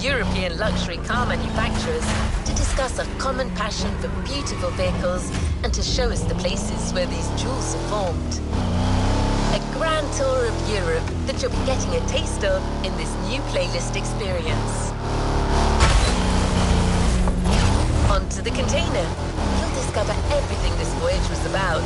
European luxury car manufacturers to discuss a common passion for beautiful vehicles and to show us the places where these jewels are formed. A grand tour of Europe that you'll be getting a taste of in this new playlist experience. Onto the container. You'll discover everything this voyage was about.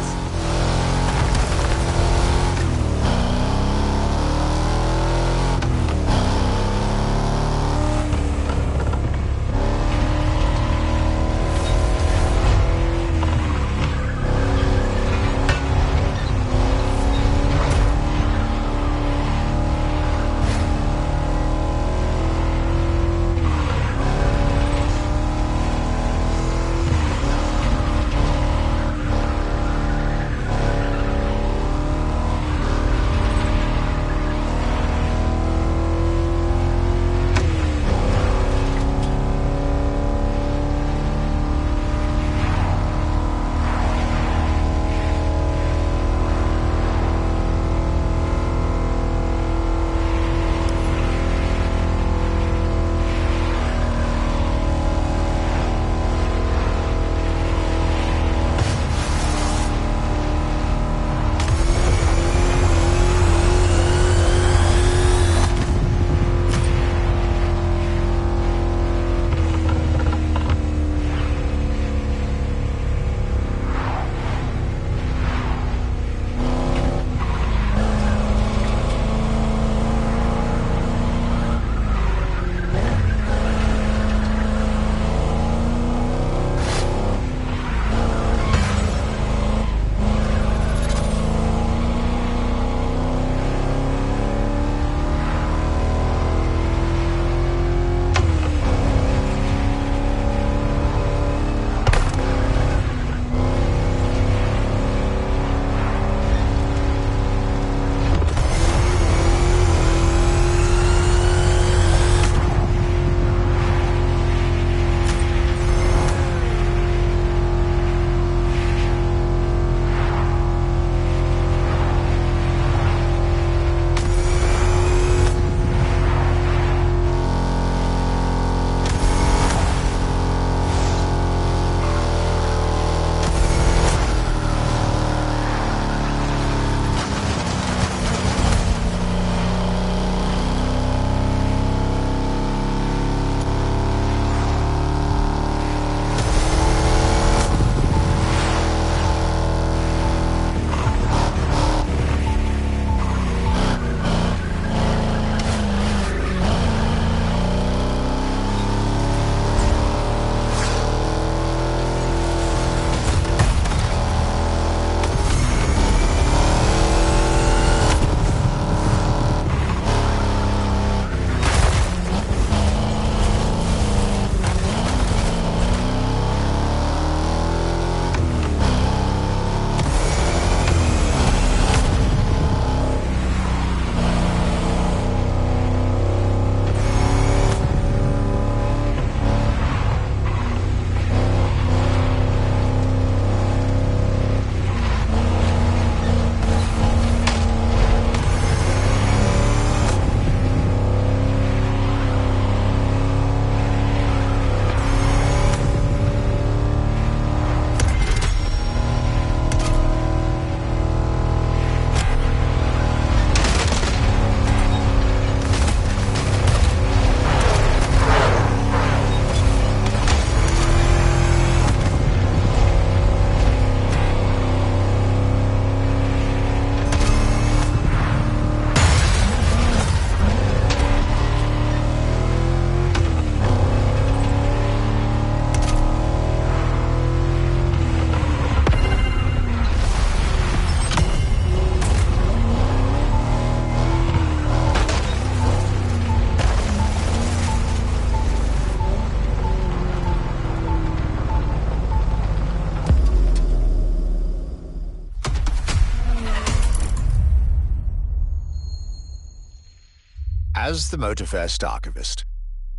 As the Motorfest archivist,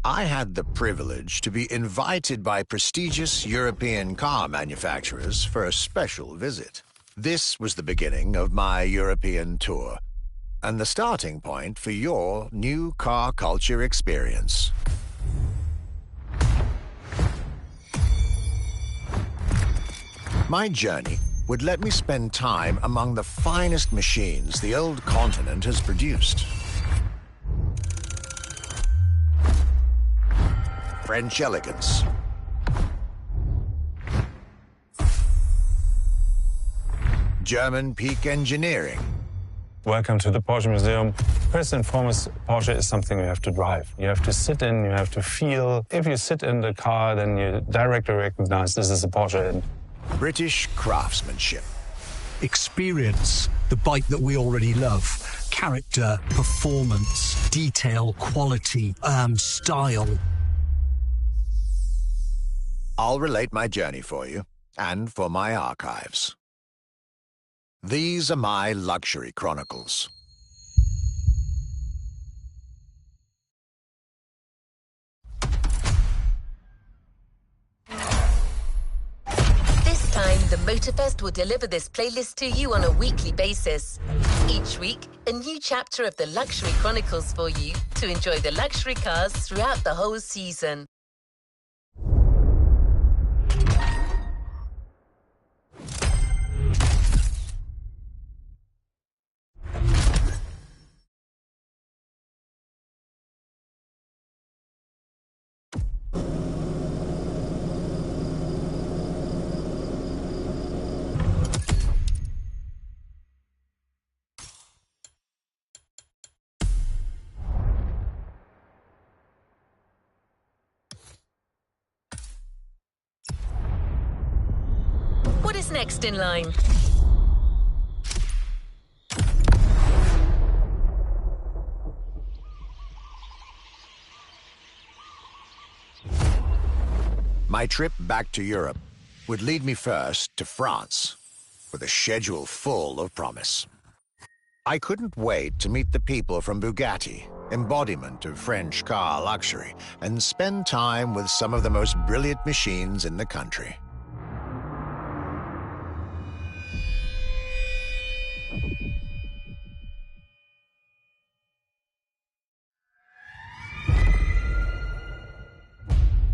I had the privilege to be invited by prestigious European car manufacturers for a special visit. This was the beginning of my European tour, and the starting point for your new car culture experience. My journey would let me spend time among the finest machines the old continent has produced. French elegance. German peak engineering. Welcome to the Porsche Museum. First and foremost, Porsche is something you have to drive. You have to sit in, you have to feel. If you sit in the car, then you directly recognize this is a Porsche. British craftsmanship. Experience the bike that we already love. Character, performance, detail, quality, style. I'll relate my journey for you, and for my archives. These are my luxury chronicles. This time, the Motorfest will deliver this playlist to you on a weekly basis. Each week, a new chapter of the Luxury Chronicles for you to enjoy the luxury cars throughout the whole season. What is next in line? My trip back to Europe would lead me first to France, with a schedule full of promise. I couldn't wait to meet the people from Bugatti, embodiment of French car luxury, and spend time with some of the most brilliant machines in the country.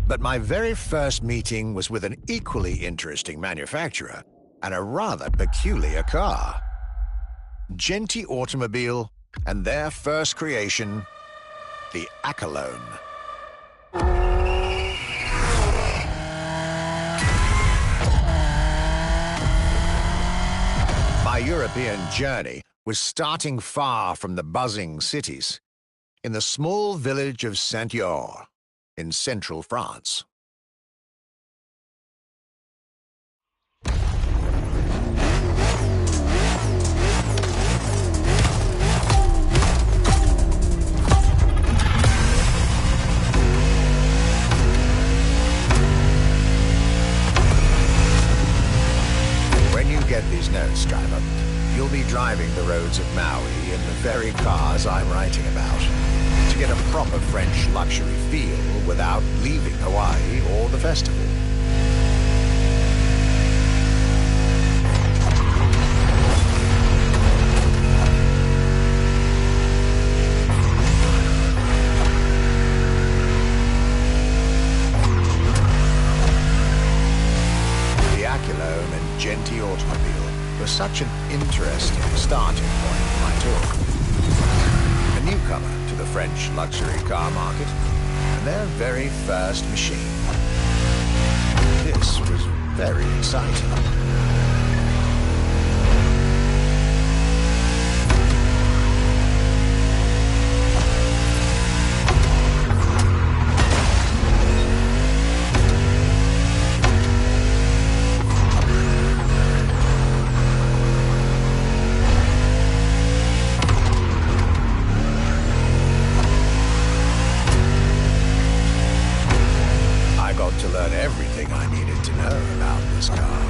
But my very first meeting was with an equally interesting manufacturer and a rather peculiar car. Genti Automobile and their first creation, the Accolone. My European journey was starting far from the buzzing cities, in the small village of Saint-Yor, in central France. When you get these notes, driver, you'll be driving the roads of Maui in the very cars I'm writing about, to get a proper French luxury feel without leaving Hawaii or the festival. The Accolone and Genti Automobile was such an interesting starting point for my tour. A newcomer to the French luxury car market, and their very first machine. This was very exciting. To learn everything I needed to know about this car.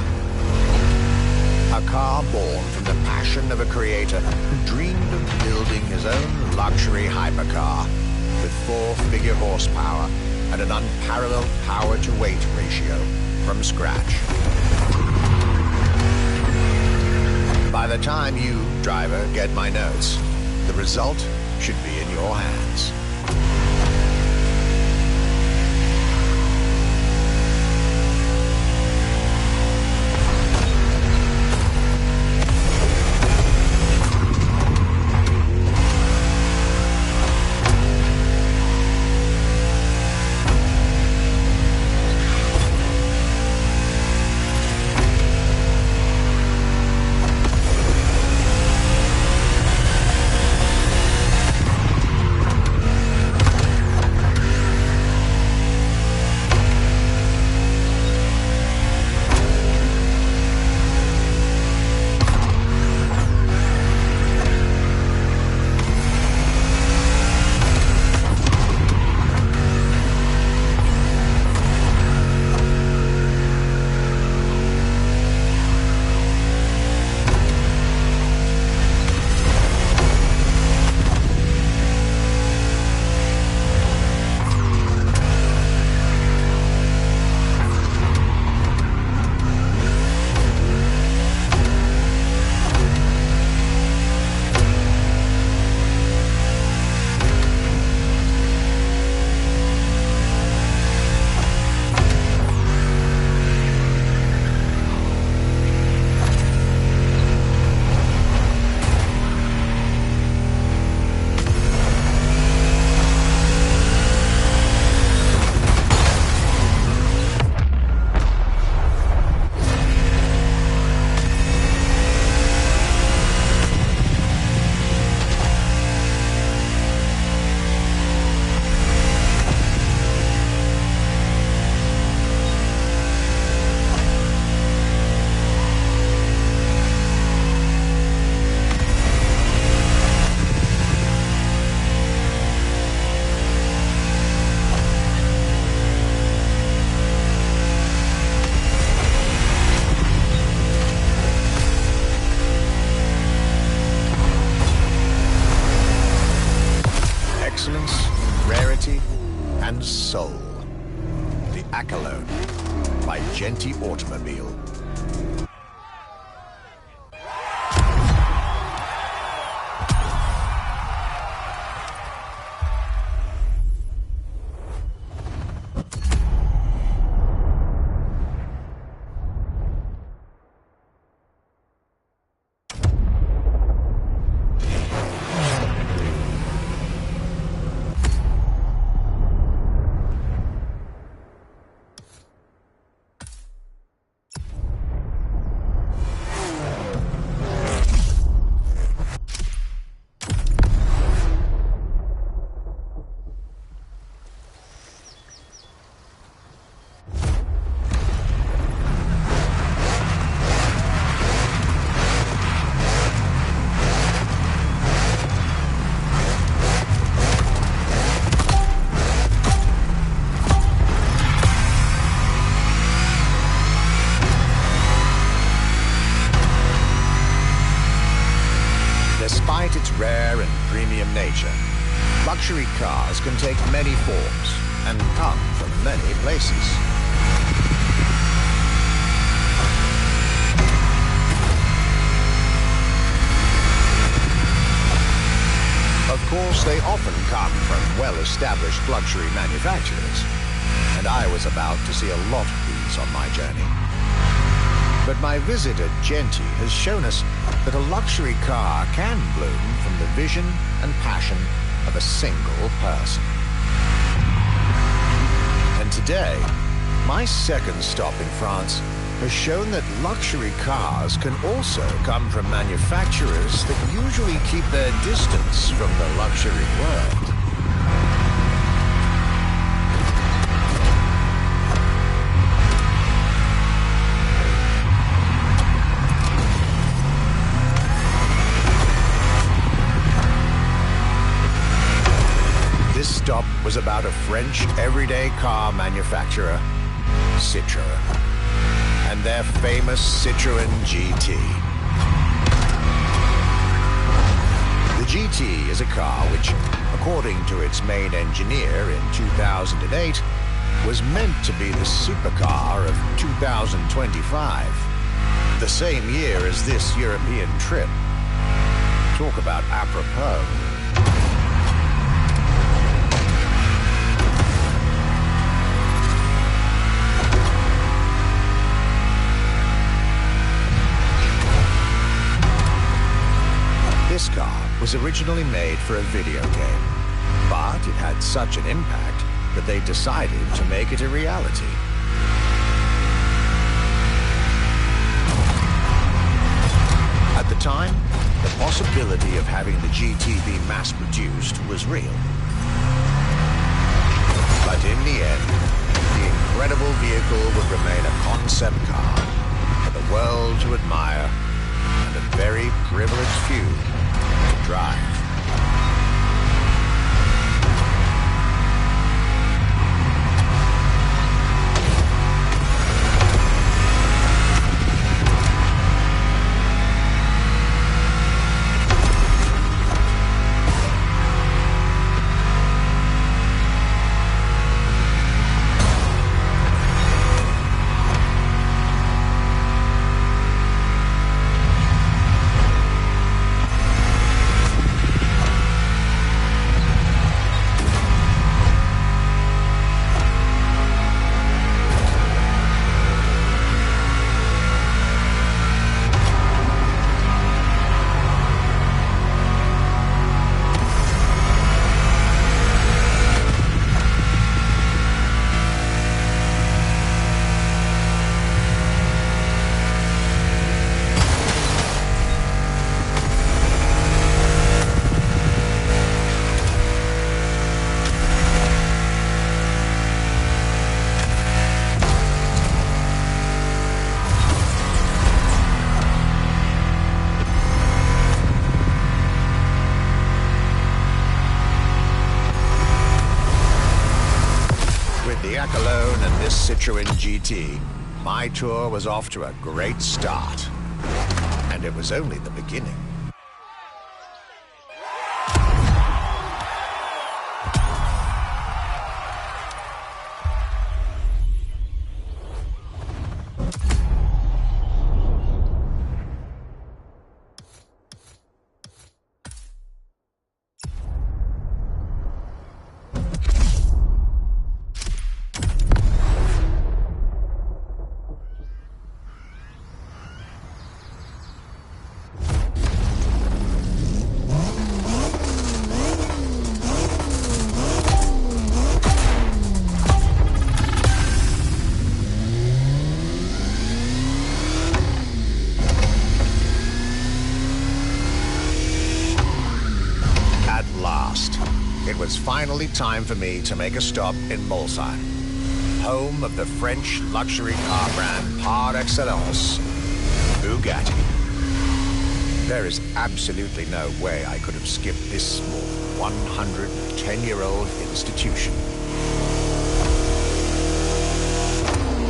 A car born from the passion of a creator who dreamed of building his own luxury hypercar with 4-figure horsepower and an unparalleled power-to-weight ratio from scratch. By the time you, driver, get my notes, the result should be in your hands. Accolone by Genty Automobile. Despite its rare and premium nature, luxury cars can take many forms and come from many places. Of course, they often come from well-established luxury manufacturers, and I was about to see a lot of these on my journey. But my visit at Genty has shown us that a luxury car can bloom from the vision and passion of a single person. And today, my second stop in France has shown that luxury cars can also come from manufacturers that usually keep their distance from the luxury world. This stop was about a French everyday car manufacturer, Citroën, and their famous Citroën GT. The GT is a car which, according to its main engineer in 2008, was meant to be the supercar of 2025, the same year as this European trip. Talk about apropos. This car was originally made for a video game, but it had such an impact that they decided to make it a reality. At the time, the possibility of having the GT be mass-produced was real. But in the end, the incredible vehicle would remain a concept car for the world to admire and a very privileged few to drive. Accolone and this Citroën GT, my tour was off to a great start. And it was only the beginning. was finally time for me to make a stop in Mulsanne, home of the French luxury car brand par excellence, Bugatti. There is absolutely no way I could have skipped this small 110-year-old institution.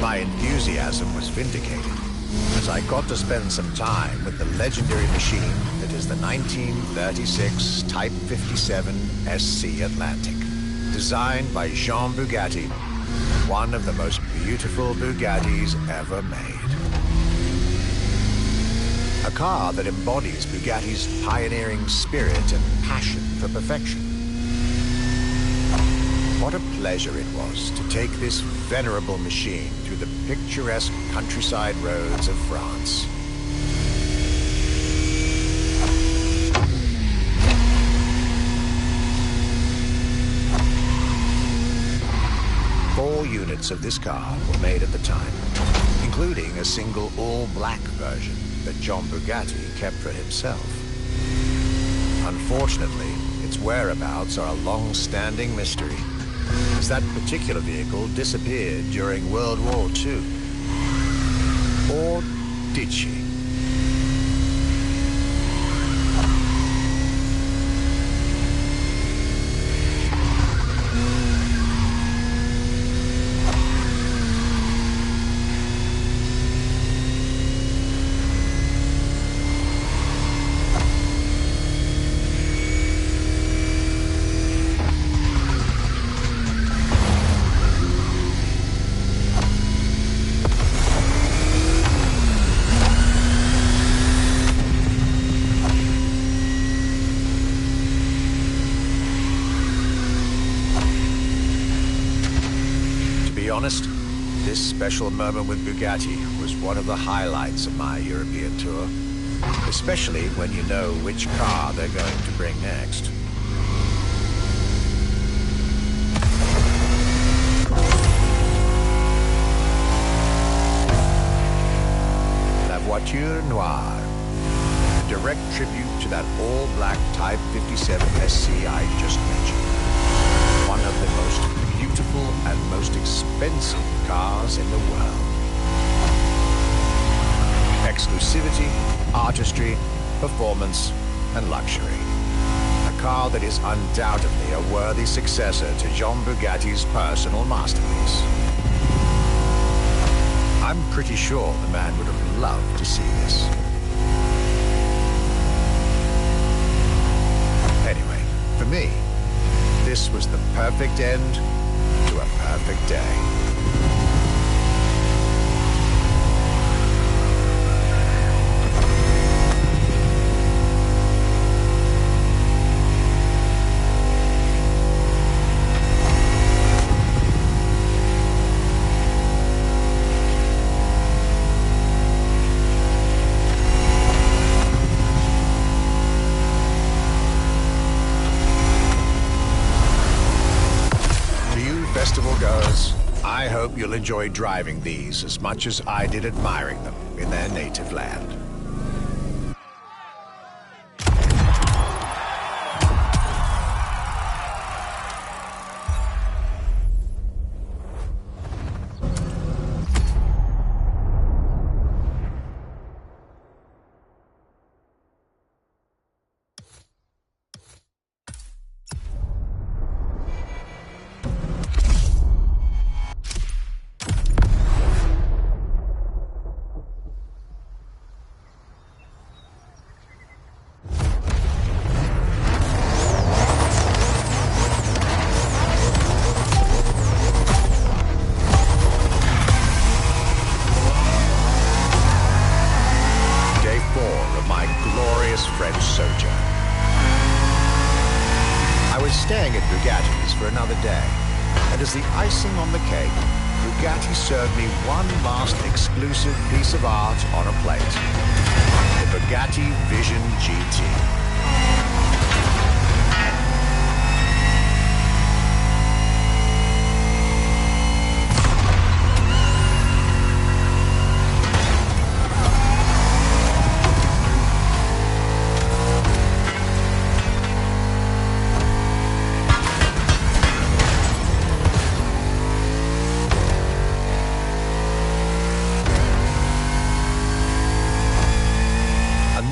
My enthusiasm was vindicated as I got to spend some time with the legendary machine that is the 1936 Type 57 SC Atlantic, designed by Jean Bugatti, one of the most beautiful Bugattis ever made. A car that embodies Bugatti's pioneering spirit and passion for perfection. What a pleasure it was to take this venerable machine through the picturesque countryside roads of France. Four units of this car were made at the time, including a single all-black version that John Bugatti kept for himself. Unfortunately, its whereabouts are a long-standing mystery, as that particular vehicle disappeared during World War II. Or did she? Honest, this special moment with Bugatti was one of the highlights of my European tour, especially when you know which car they're going to bring next. La Voiture Noire, a direct tribute to that all-black Type 57 SC I just mentioned. One of the most beautiful and most expensive cars in the world. Exclusivity, artistry, performance, and luxury. A car that is undoubtedly a worthy successor to Jean Bugatti's personal masterpiece. I'm pretty sure the man would have loved to see this. Anyway, for me, this was the perfect end to a perfect day. Festival goers, I hope you'll enjoy driving these as much as I did admiring them in their native land. French sojourn. I was staying at Bugatti's for another day, and as the icing on the cake, Bugatti served me one last exclusive piece of art on a plate. The Bugatti Vision GT.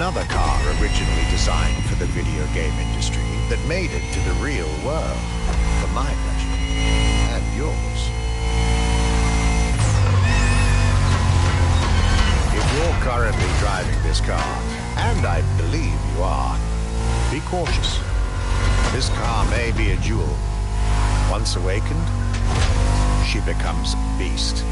another car originally designed for the video game industry that made it to the real world, for my pleasure and yours. If you're currently driving this car, and I believe you are, be cautious. This car may be a jewel. Once awakened, she becomes a beast.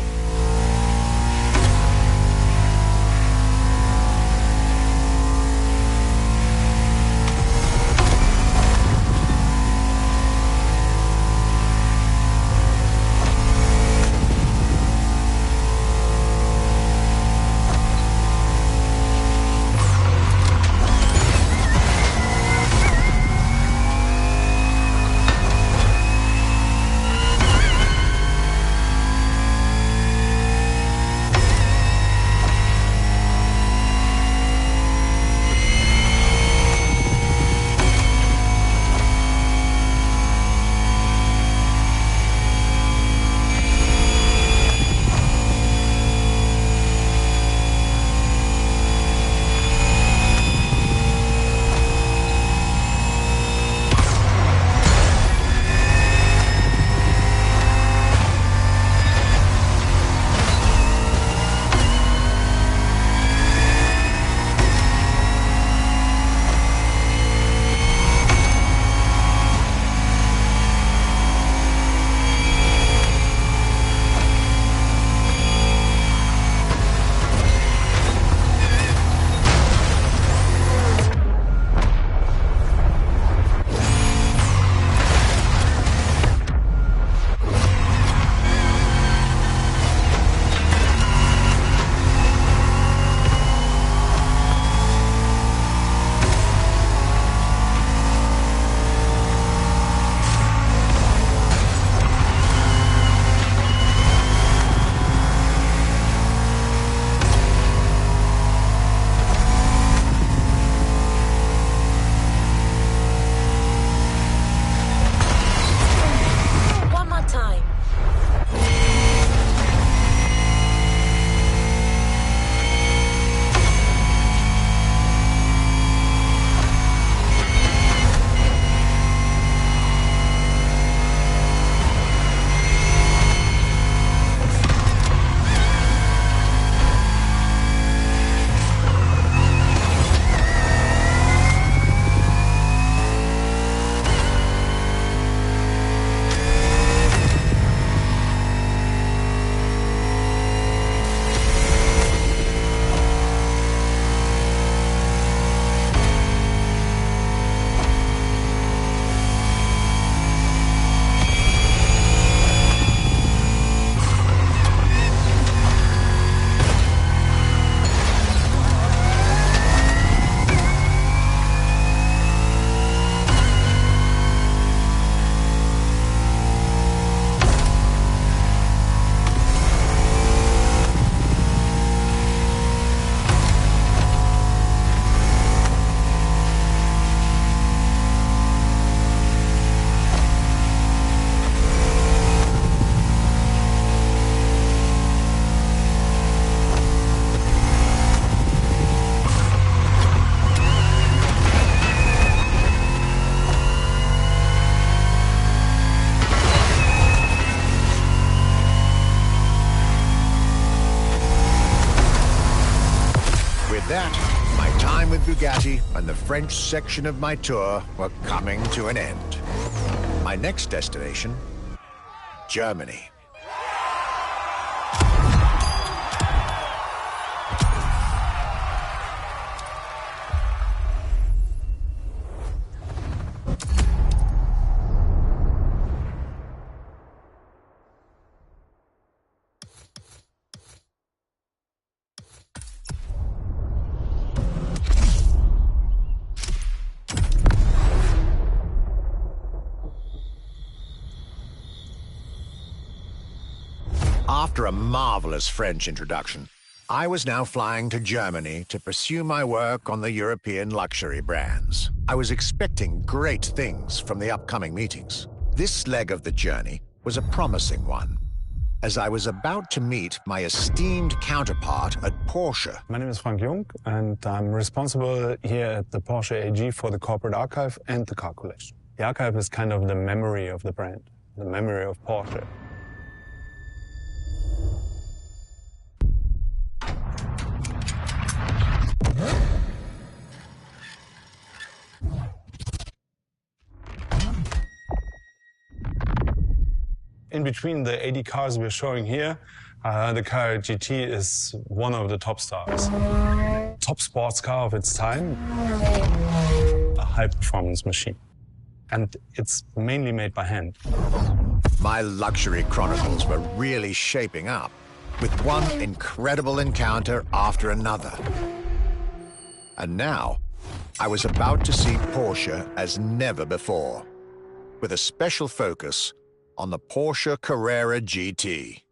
that, my time with Bugatti and the French section of my tour were coming to an end. My next destination, Germany. After a marvelous French introduction, I was now flying to Germany to pursue my work on the European luxury brands. I was expecting great things from the upcoming meetings. This leg of the journey was a promising one. as I was about to meet my esteemed counterpart at Porsche. My name is Frank Jung, and I'm responsible here at the Porsche AG for the corporate archive and the car collection. The archive is kind of the memory of the brand, the memory of Porsche. In between the 80 cars we're showing here, the Carrera GT is one of the top stars. Top sports car of its time, a high-performance machine. And it's mainly made by hand. My luxury chronicles were really shaping up, with one incredible encounter after another. And now, I was about to see Porsche as never before, with a special focus on the Porsche Carrera GT.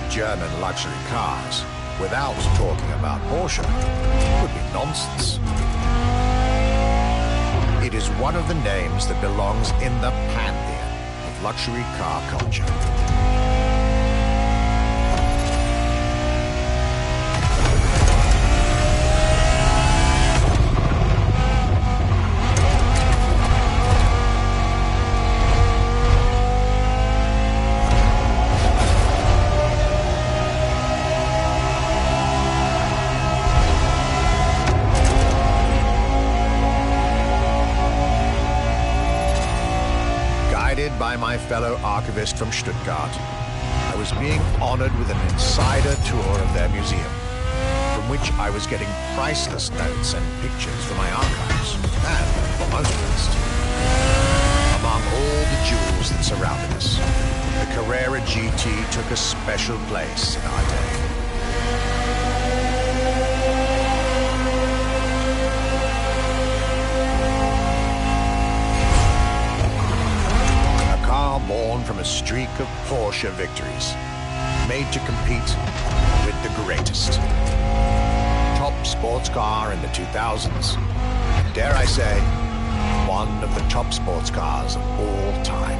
German luxury cars without talking about Porsche would be nonsense. It is one of the names that belongs in the pantheon of luxury car culture. By my fellow archivist from Stuttgart, I was being honored with an insider tour of their museum, from which I was getting priceless notes and pictures for my archives, and, for most of us, among all the jewels that surrounded us, the Carrera GT took a special place in our day. Born from a streak of Porsche victories, made to compete with the greatest. Top sports car in the 2000s, dare I say, one of the top sports cars of all time.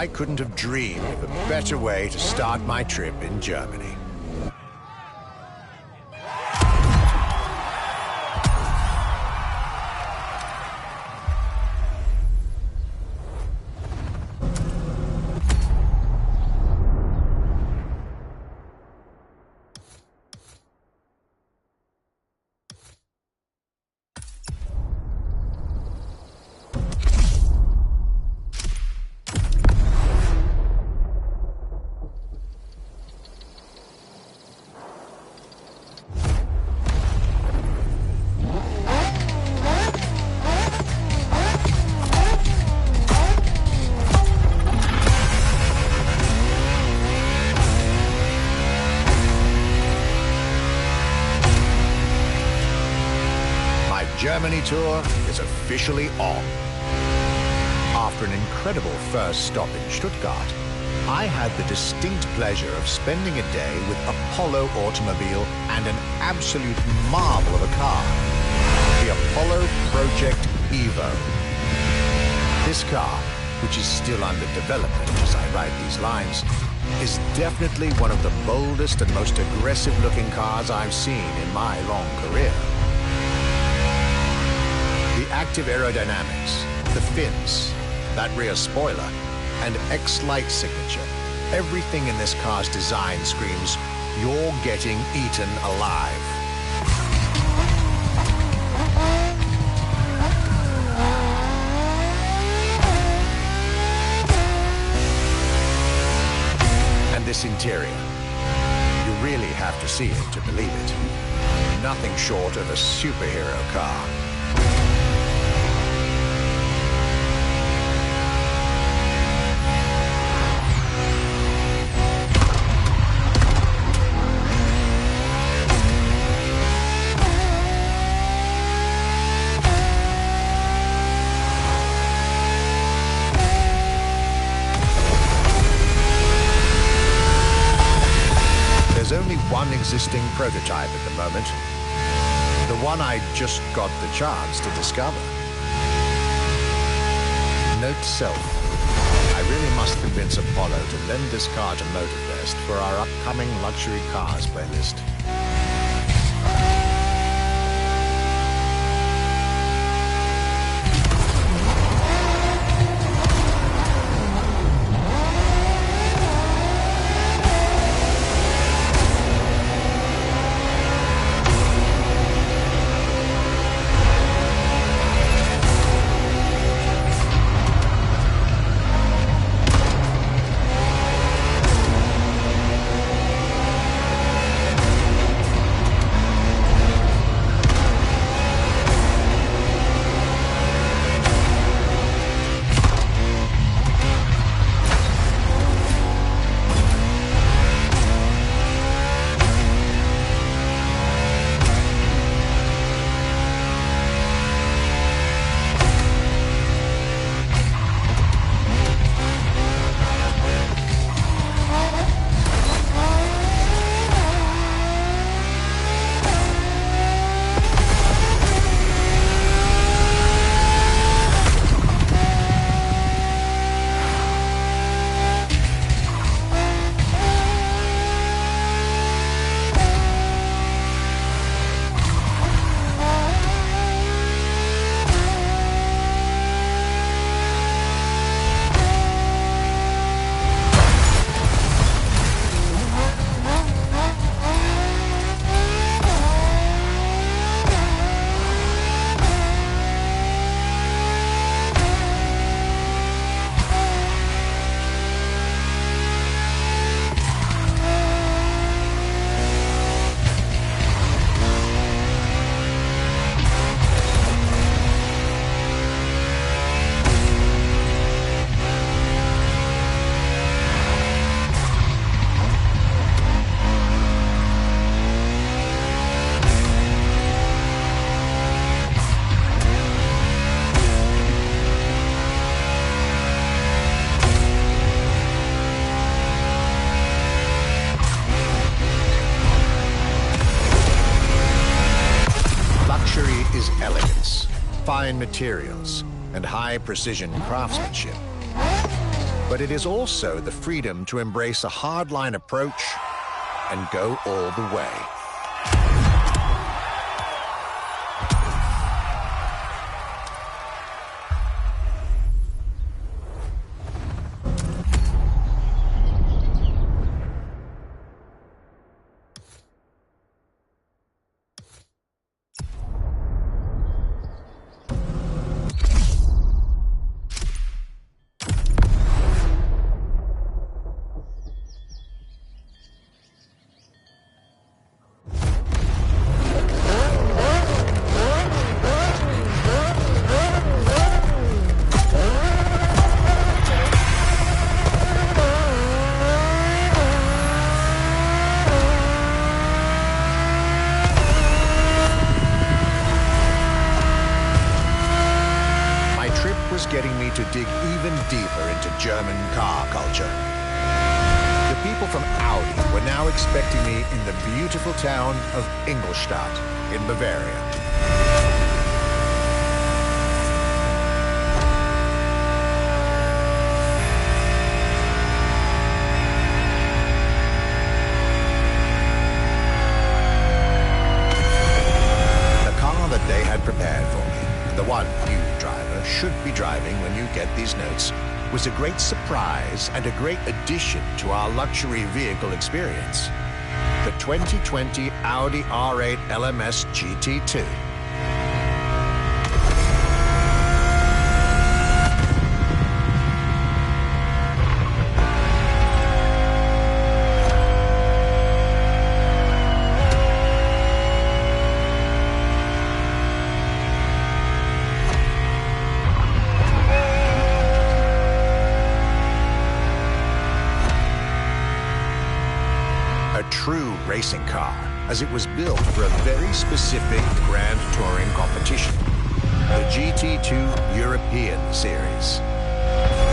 I couldn't have dreamed of a better way to start my trip in Germany. Germany tour is officially on. After an incredible first stop in Stuttgart, I had the distinct pleasure of spending a day with Apollo Automobile and an absolute marvel of a car, the Apollo Project Evo. This car, which is still under development as I write these lines, is definitely one of the boldest and most aggressive-looking cars I've seen in my long career. The active aerodynamics, the fins, that rear spoiler, and X-Light signature, everything in this car's design screams, you're getting eaten alive. And this interior, you really have to see it to believe it. Nothing short of a superhero car. There's only one existing prototype at the moment, the one I just got the chance to discover. Note self, I really must convince Apollo to lend this car to Motorfest for our upcoming luxury cars playlist. Is elegance, fine materials, and high-precision craftsmanship. But it is also the freedom to embrace a hardline approach and go all the way. Was getting me to dig even deeper into German car culture. The people from Audi were now expecting me in the beautiful town of Ingolstadt in Bavaria. The car that they had prepared for me, the one you driver should be driving when you get these notes, was a great surprise and a great addition to our luxury vehicle experience. The 2020 Audi R8 LMS GT2. True racing car, as it was built for a very specific Grand Touring competition, the GT2 European Series.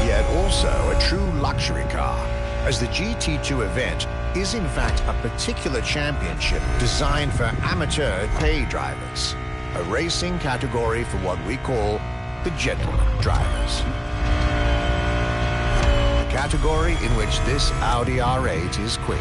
Yet also a true luxury car, as the GT2 event is in fact a particular championship designed for amateur pay drivers, a racing category for what we call the gentleman drivers. The category in which this Audi R8 is queen.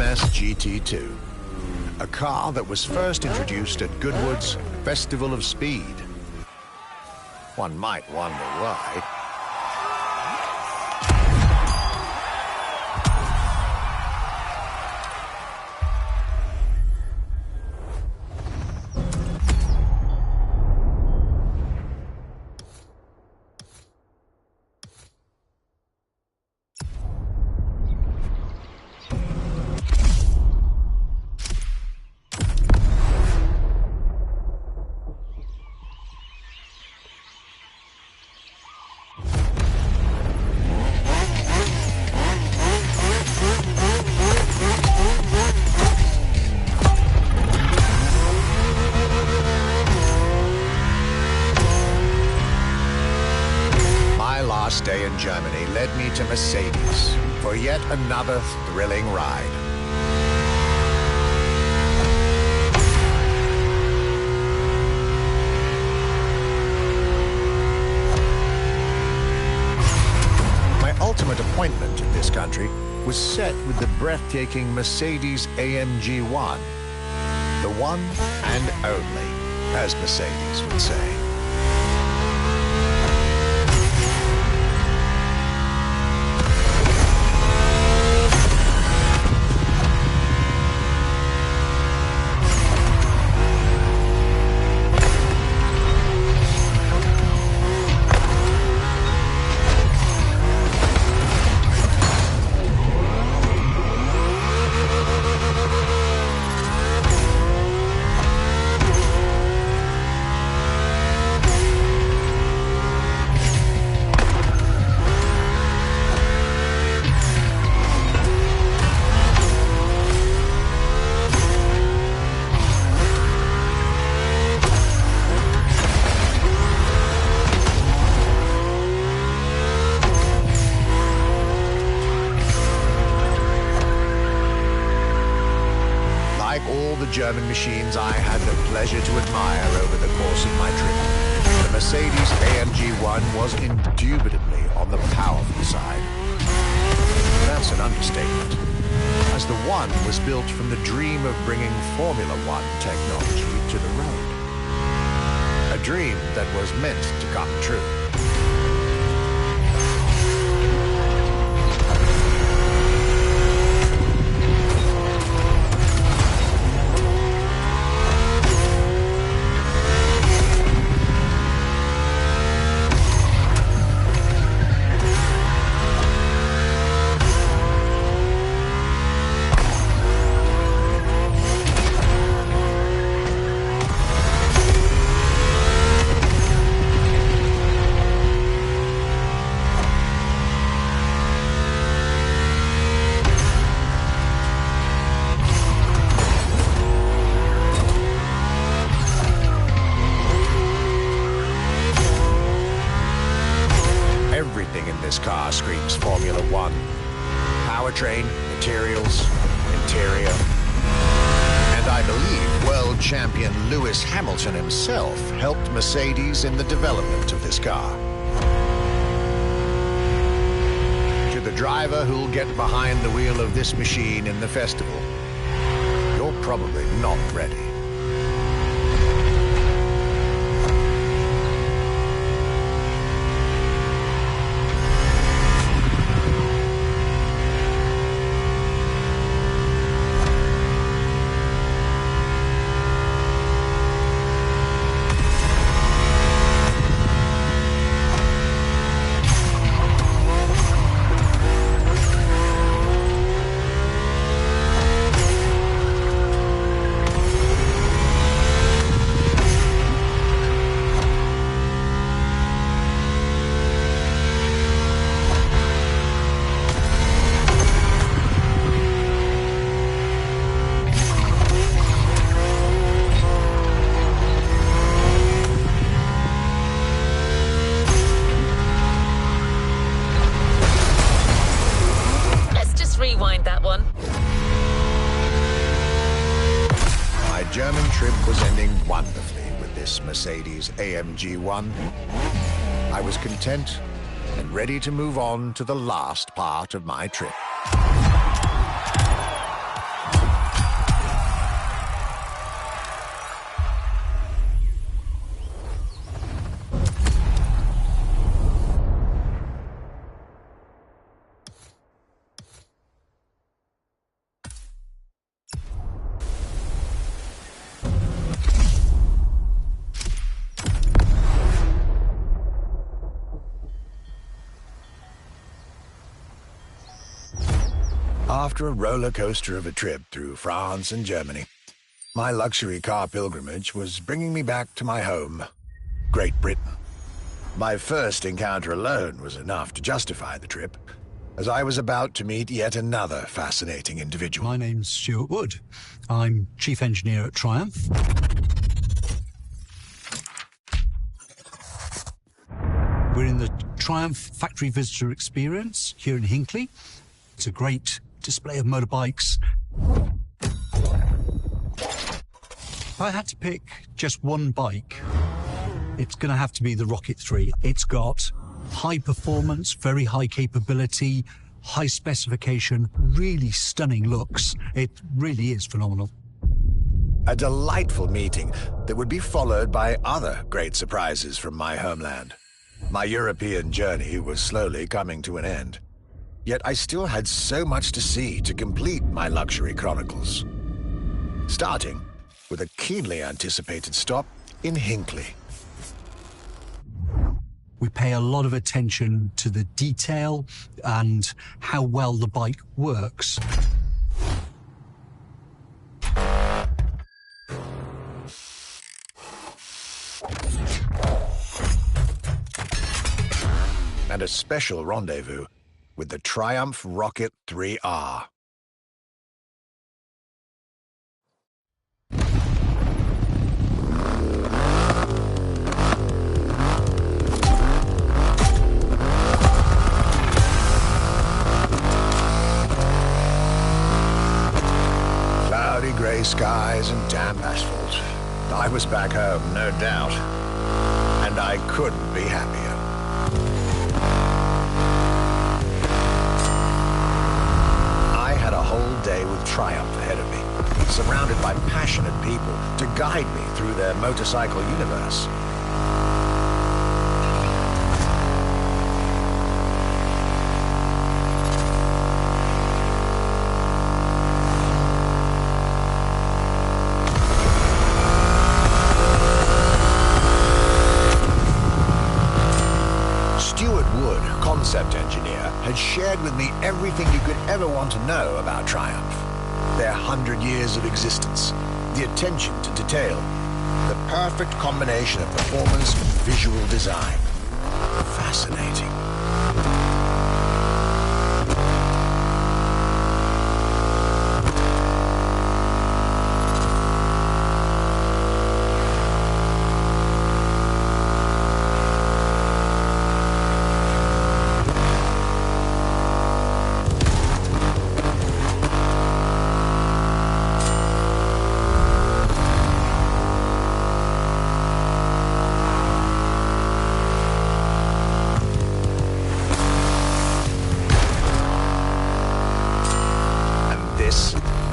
MS GT2, a car that was first introduced at Goodwood's Festival of Speed. One might wonder why. Last day in Germany led me to Mercedes for yet another thrilling ride. My ultimate appointment in this country was set with the breathtaking Mercedes AMG 1. The one and only, as Mercedes would say. German machines I had the pleasure to admire over the course of my trip. The Mercedes AMG 1 was indubitably on the powerful side. That's an understatement, as the 1 was built from the dream of bringing Formula One technology to the road. A dream that was meant to come true. This car screams Formula One. Powertrain, materials, interior. And I believe world champion Lewis Hamilton himself helped Mercedes in the development of this car. To the driver who'll get behind the wheel of this machine in the festival, you're probably not ready. German trip was ending wonderfully with this Mercedes AMG 1. I was content and ready to move on to the last part of my trip. After a roller coaster of a trip through France and Germany, my luxury car pilgrimage was bringing me back to my home, Great Britain. My first encounter alone was enough to justify the trip, as I was about to meet yet another fascinating individual. My name's Stuart Wood. I'm Chief Engineer at Triumph. We're in the Triumph Factory Visitor Experience here in Hinckley. It's a great display of motorbikes. If I had to pick just one bike, it's going to have to be the Rocket 3. It's got high performance, very high capability, high specification, really stunning looks. It really is phenomenal. A delightful meeting that would be followed by other great surprises from my homeland. My European journey was slowly coming to an end. Yet I still had so much to see to complete my luxury chronicles. Starting with a keenly anticipated stop in Hinckley. We pay a lot of attention to the detail and how well the bike works. And a special rendezvous with the Triumph Rocket 3R. Cloudy grey skies and damp asphalt. I was back home, no doubt, and I couldn't be happier. I had a whole day with Triumph ahead of me, surrounded by passionate people to guide me through their motorcycle universe. Concept engineer had shared with me everything you could ever want to know about Triumph. Their 100 years of existence, the attention to detail, the perfect combination of performance and visual design. Fascinating.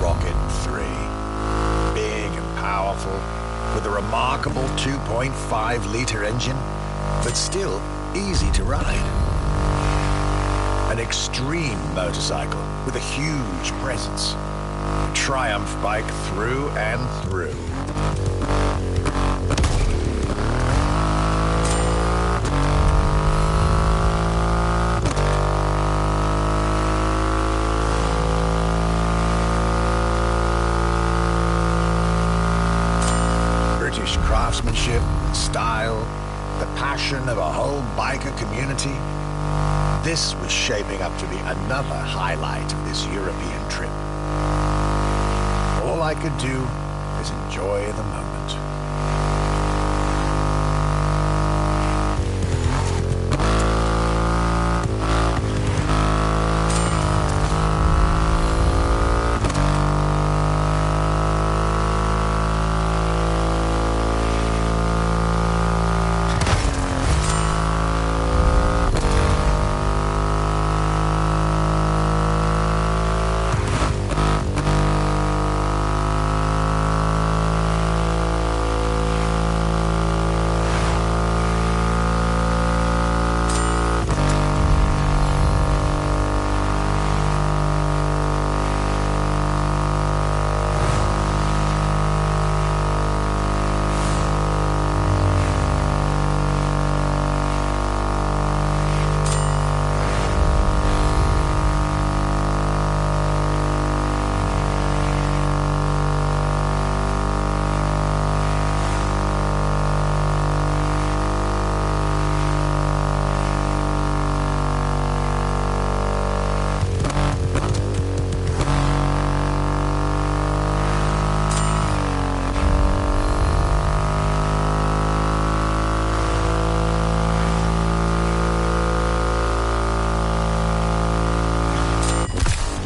Rocket 3. Big and powerful, with a remarkable 2.5-litre engine, but still easy to ride. An extreme motorcycle with a huge presence. A Triumph bike through and through. Craftsmanship, style, the passion of a whole biker community. This was shaping up to be another highlight of this European trip. All I could do is enjoy the moment.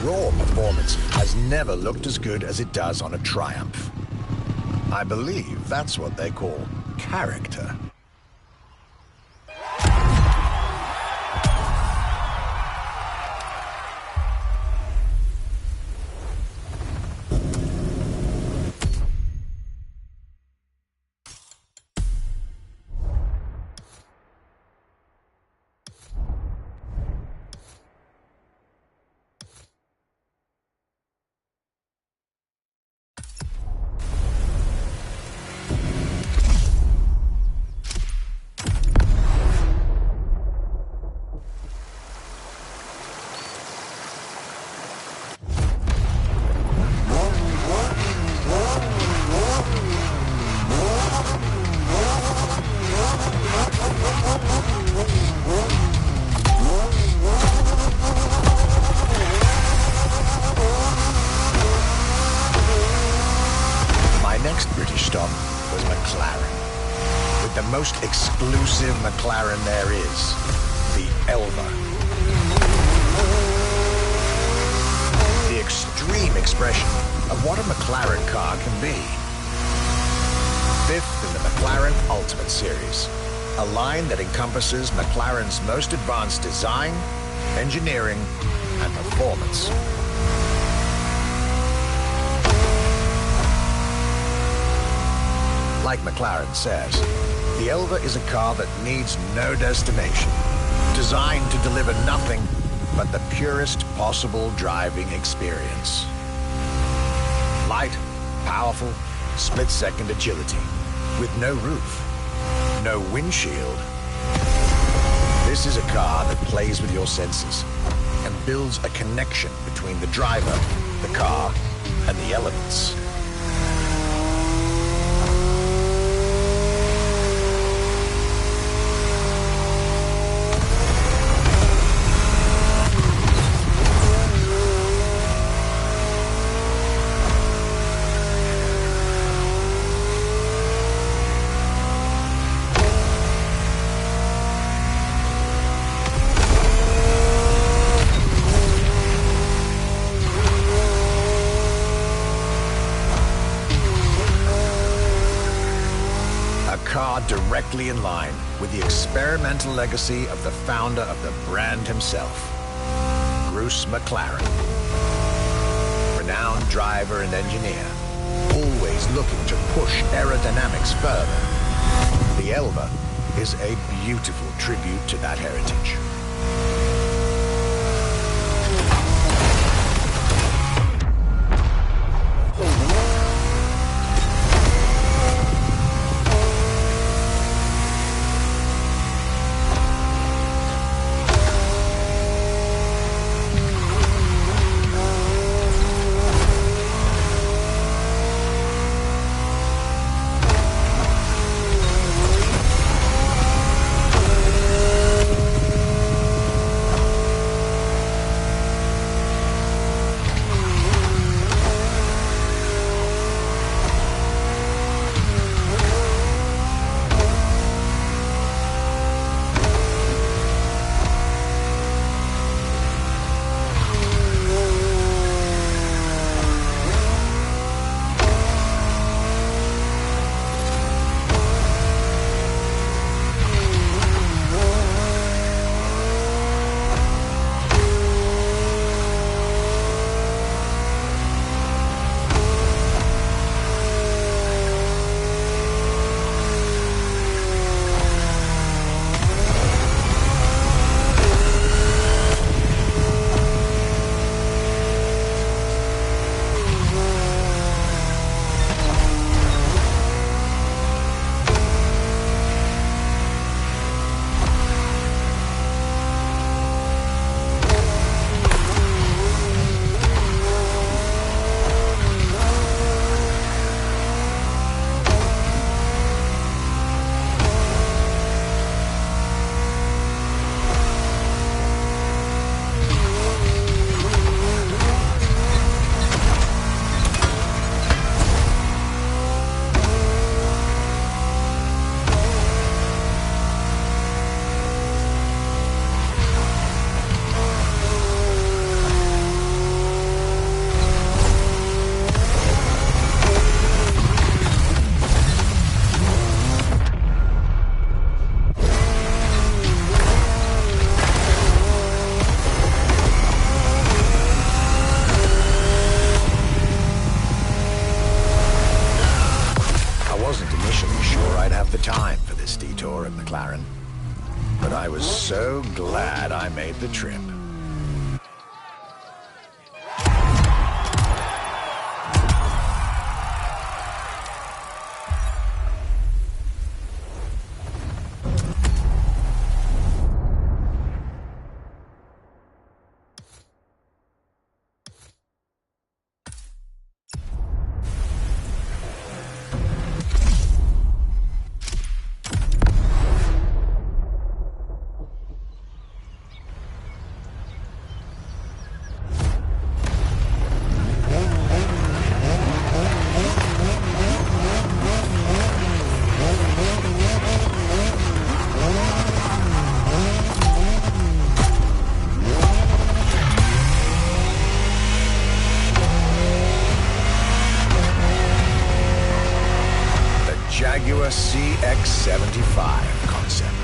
raw performance has never looked as good as it does on a Triumph. I believe that's what they call character. The most exclusive McLaren there is, the Elva. The extreme expression of what a McLaren car can be. Fifth in the McLaren Ultimate Series, a line that encompasses McLaren's most advanced design, engineering, and performance. Like McLaren says, the Elva is a car that needs no destination, designed to deliver nothing but the purest possible driving experience. Light, powerful, split-second agility, with no roof, no windshield. This is a car that plays with your senses and builds a connection between the driver, the car, and the elements. Directly in line with the experimental legacy of the founder of the brand himself, Bruce McLaren. Renowned driver and engineer, always looking to push aerodynamics further. The Elva is a beautiful tribute to that heritage. I was so glad I made the trip. Jaguar CX-75 concept.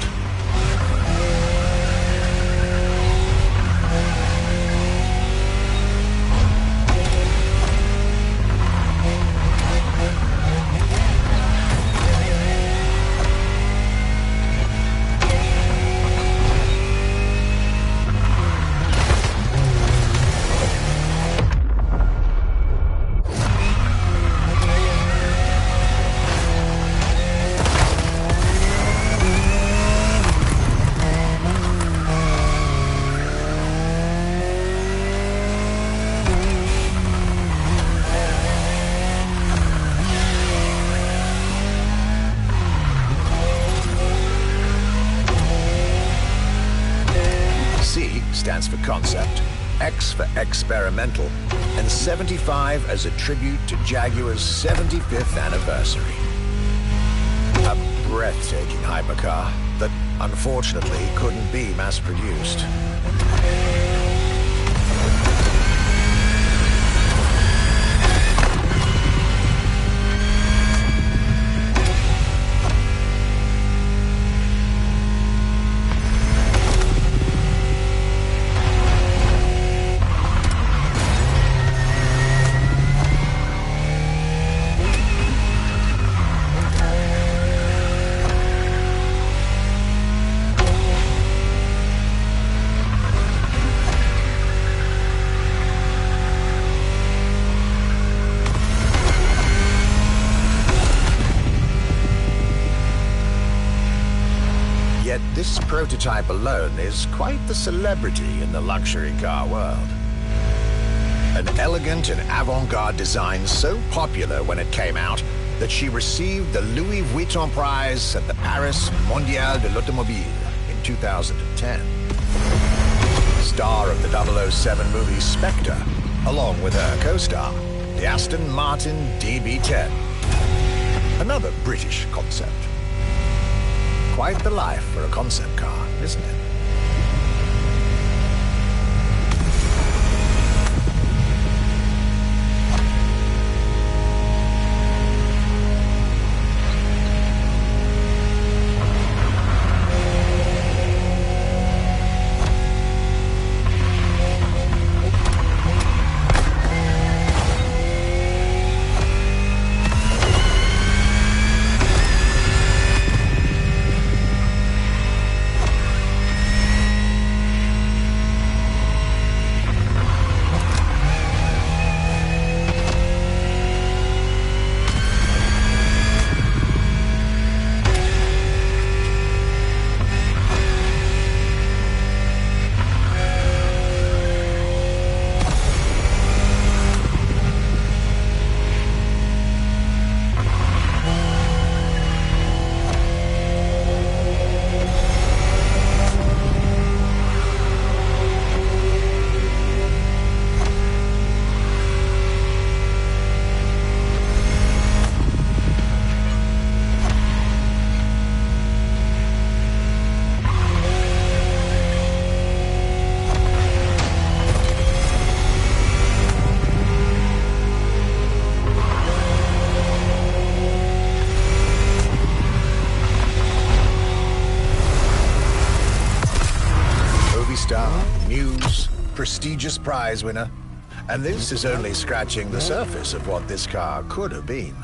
C stands for concept, X for experimental, and 75 as a tribute to Jaguar's 75th anniversary. A breathtaking hypercar that unfortunately couldn't be mass-produced. Yet this prototype alone is quite the celebrity in the luxury car world. An elegant and avant-garde design so popular when it came out that she received the Louis Vuitton prize at the Paris Mondial de l'Automobile in 2010. Star of the 007 movie Spectre, along with her co-star, the Aston Martin DB10. Another British concept. Quite the life for a concept car, isn't it? Star, Muse, prestigious prize winner. And this is only scratching the surface of what this car could have been.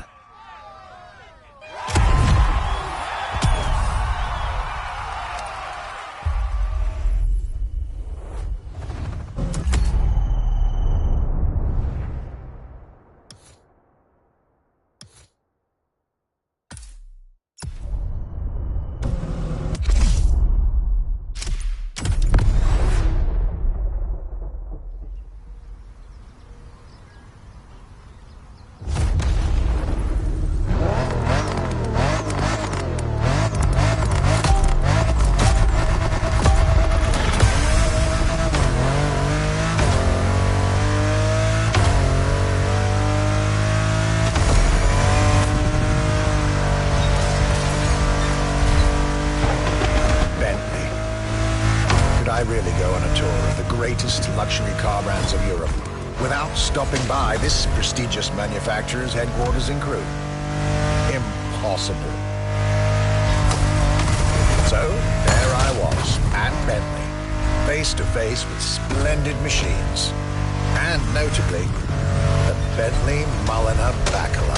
without stopping by this prestigious manufacturer's headquarters in Crewe? Impossible. So, there I was, at Bentley, face to face with splendid machines. And notably, the Bentley Mulliner Bacala.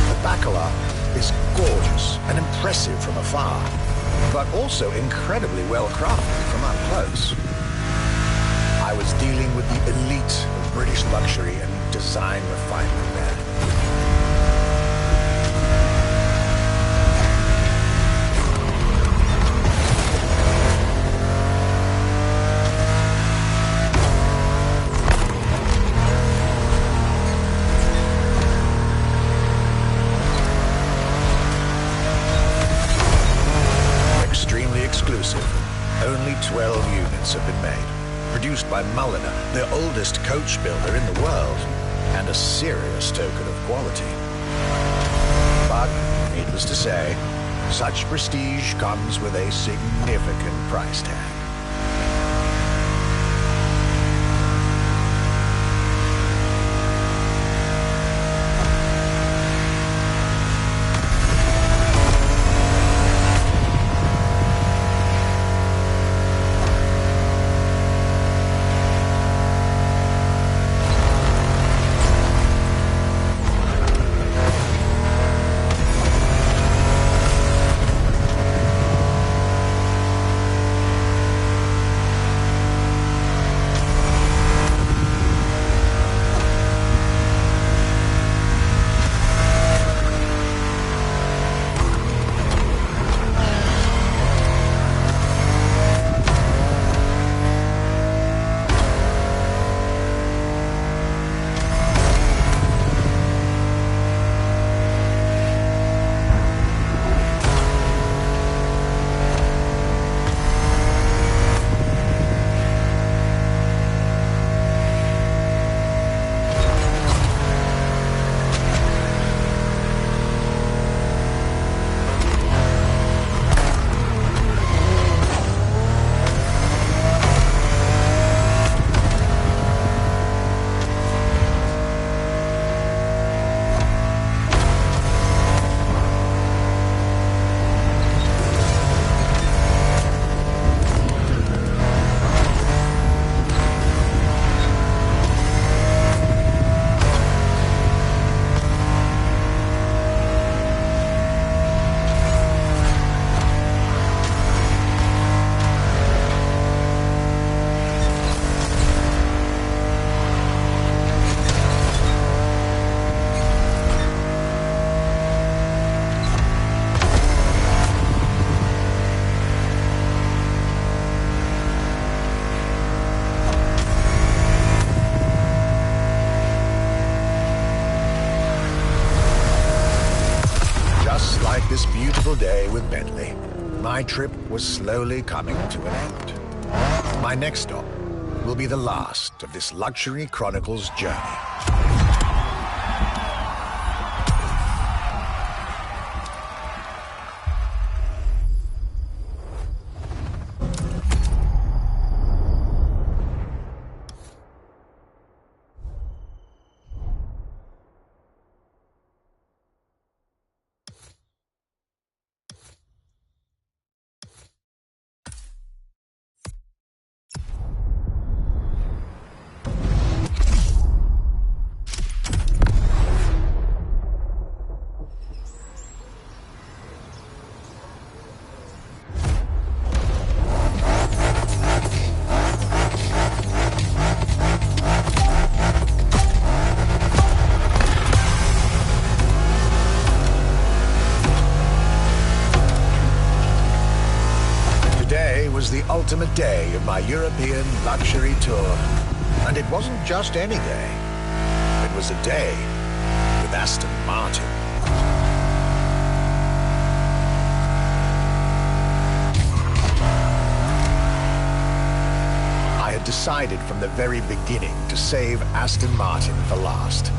The Bacala is gorgeous and impressive from afar, but also incredibly well crafted from up close. I was dealing with the elite of British luxury and design refinement there. Only 12 units have been made, produced by Mulliner, the oldest coach builder in the world, and a serious token of quality. But, needless to say, such prestige comes with a significant price tag. This beautiful day with Bentley, my trip was slowly coming to an end. My next stop will be the last of this Luxury Chronicles journey. Was the ultimate day of my European luxury tour. And it wasn't just any day. It was a day with Aston Martin. I had decided from the very beginning to save Aston Martin for last.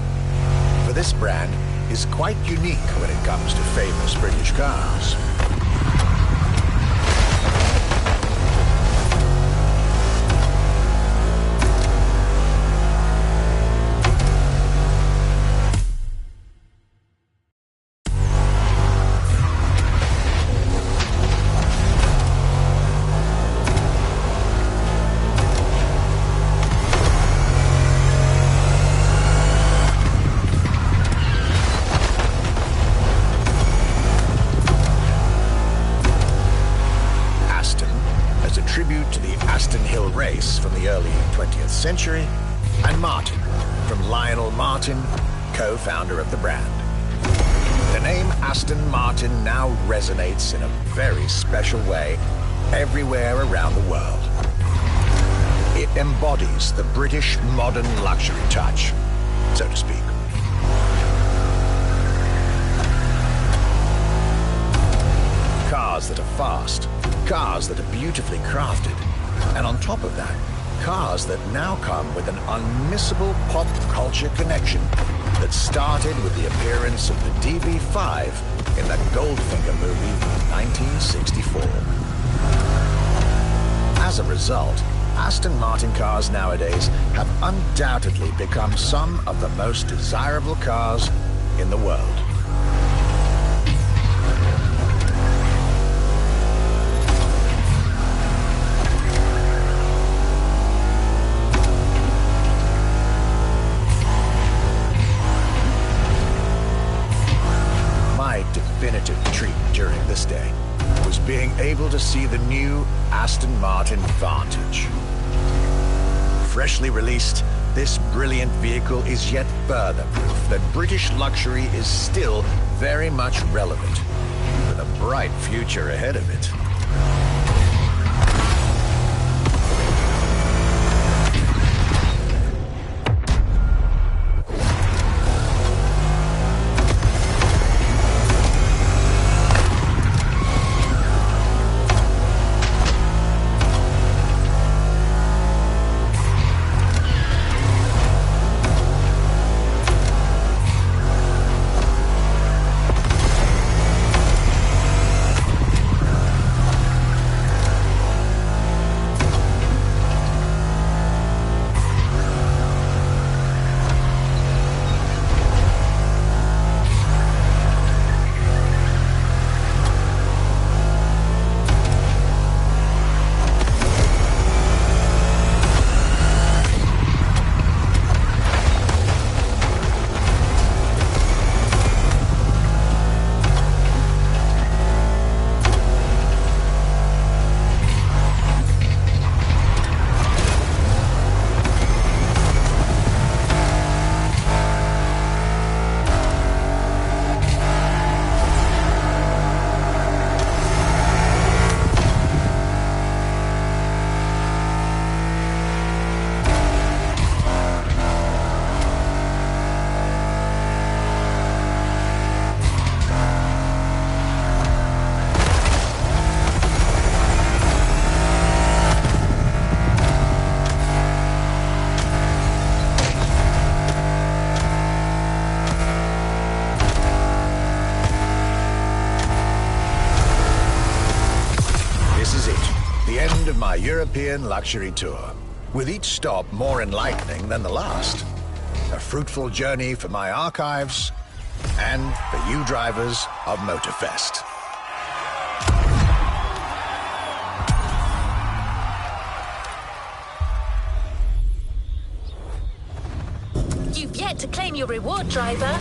For this brand is quite unique when it comes to famous British cars. tribute to the Aston Hill race from the early 20th century, and Martin, from Lionel Martin, co-founder of the brand. The name Aston Martin now resonates in a very special way everywhere around the world. It embodies the British modern luxury touch, so to speak. Cars that are fast, cars that are beautifully crafted, and on top of that, cars that now come with an unmissable pop culture connection that started with the appearance of the DB5 in the Goldfinger movie in 1964. As a result, Aston Martin cars nowadays have undoubtedly become some of the most desirable cars in the world. Definitive treat during this day was being able to see the new Aston Martin Vantage. Freshly released, this brilliant vehicle is yet further proof that British luxury is still very much relevant, with a bright future ahead of it. My European luxury tour, with each stop more enlightening than the last. A fruitful journey for my archives and for you drivers of Motorfest. You've yet to claim your reward, driver.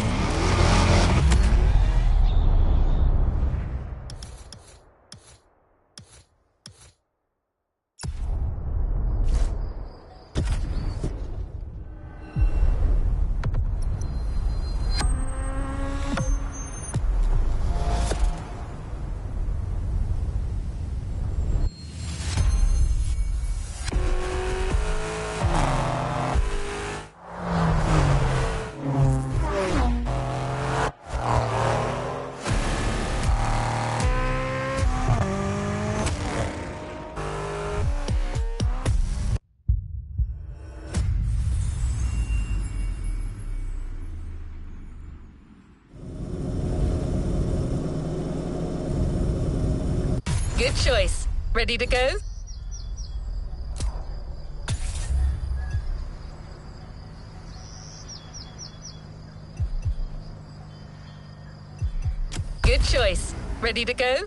Good choice. Ready to go? Good choice. Ready to go?